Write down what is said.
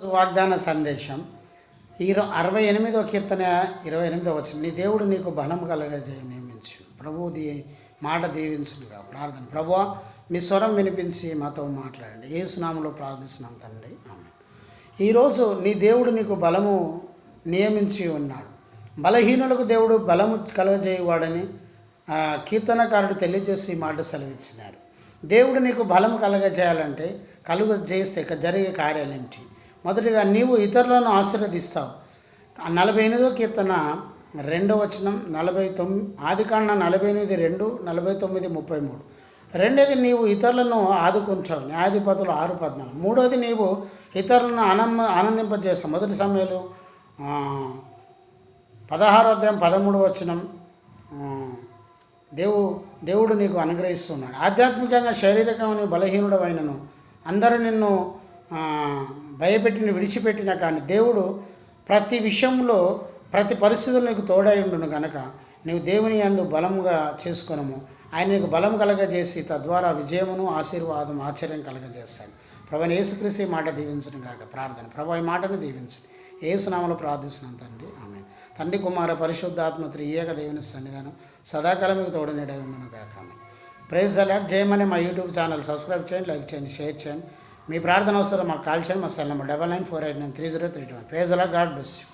వాగ్దాన సందేశం 68వ కీర్తన 28వ వచనం. నీ దేవుడు నీకు బలం కలగజేయ నియమించు. ప్రభువు మాట దీవించునుగా. ప్రార్థన. ప్రభువా, మీ స్వరం వినిపించి మాతో మాట్లాడండి. యేసు నామములో ప్రార్థిస్తున్నాం తండ్రి, ఆమేన్. ఈరోజు నీ దేవుడు నీకు బలము నియమించి ఉన్నాడు. బలహీనులకు దేవుడు బలము కలగజేయవాడని కీర్తనకారుడు తెలియజేసి ఈ మాట సెలవిచ్చినారు. దేవుడు నీకు బలము కలగజేయాలంటే కలుగజేస్తే జరిగే కార్యాలు ఏమిటి? మొదటిగా నీవు ఇతరులను ఆశీర్వదిస్తావు. 48వ కీర్తన 2వ వచనం, 49 ఆదికాండ 48:2, 49:33. రెండోది, నీవు ఇతరులను ఆదుకుంటావు. న్యాయాధిపతులు 6:14. మూడోది, నీవు ఇతరులను ఆనందింపజేస్తావు. మొదటి సమయాలు 16వ అధ్యాయం 13వ వచనం. దేవుడు నీకు అనుగ్రహిస్తున్నాడు. ఆధ్యాత్మికంగా శారీరకంగా బలహీనుడు అయినను అందరూ నిన్ను భయపెట్టిన విడిచిపెట్టినా కానీ దేవుడు ప్రతి విషయంలో ప్రతి పరిస్థితులు నీకు తోడై ఉండును కనుక నీవు దేవుని యందు బలముగా చేసుకొనము. ఆయన నీకు బలం కలగజేసి తద్వారా విజయమును ఆశీర్వాదం ఆశ్చర్యం కలగజేస్తాడు. ప్రభువైన యేసుక్రీస్తు ఈ మాట దీవించడం కాక. ప్రార్థన. ప్రభు ఈ మాటను దీవించండి. యేసు నామములో ప్రార్థిస్తున్నాం తండ్రి, ఆమేన్. తండ్రి, కుమార పరిశుద్ధాత్మ త్రియేక దేవుని సన్నిధానం సదాకాలం మీకు తోడునీడై ఉండును కాక. ఆమేన్. Praise the Lord. జయమని మా యూట్యూబ్ ఛానల్ సబ్స్క్రైబ్ చేయండి, లైక్ చేయండి, షేర్ చేయండి. మీ ప్రార్థన అవసరం మాకు కాల్ చేయండి. మా cell number 9948930321. Praise the Lord. God bless you.